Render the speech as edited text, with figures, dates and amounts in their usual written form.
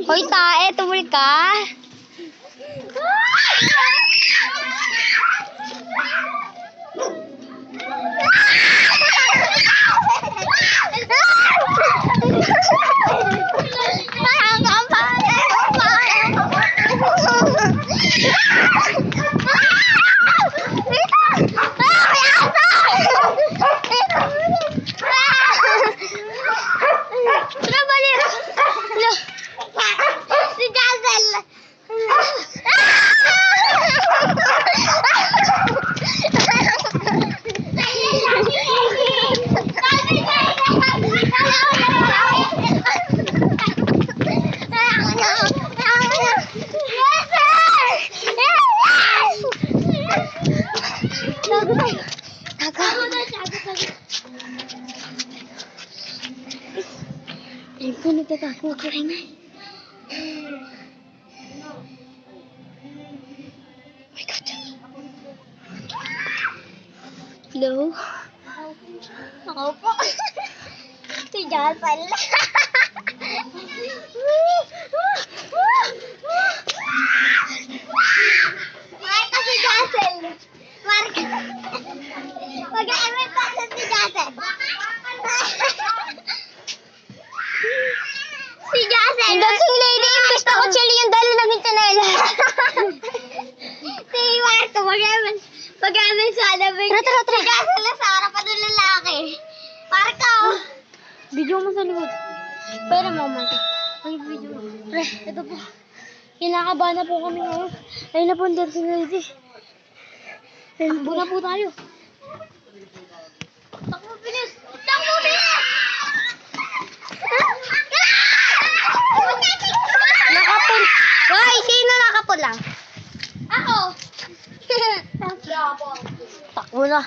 Hoy, tae, tumul ka. Ito, nagtatago ako rin eh. Oh my God. Hello? Ako po. Si Jasal. Marka si Jasal. Marka. Mag-aamit pa sa si Jasal. Si Jasal. Hindi si Lady Imbis na kutsili yung dali ng internelas. Si Marco, mag-aamit sa alabing. Tara. Si Jasal na sa harapan ng lalaki. Marco. Video mo sa likod. Pwede mo, Marco. Ay, video mo. Pre, ito po. Kinakabahan na po kami ngayon. Ayun na po ang dancing lady. Takbo na po tayo. Takbo, bilis! Takbo, bilis! Nakapul. Hoy, sino nakapul lang? Ako! Takbo na.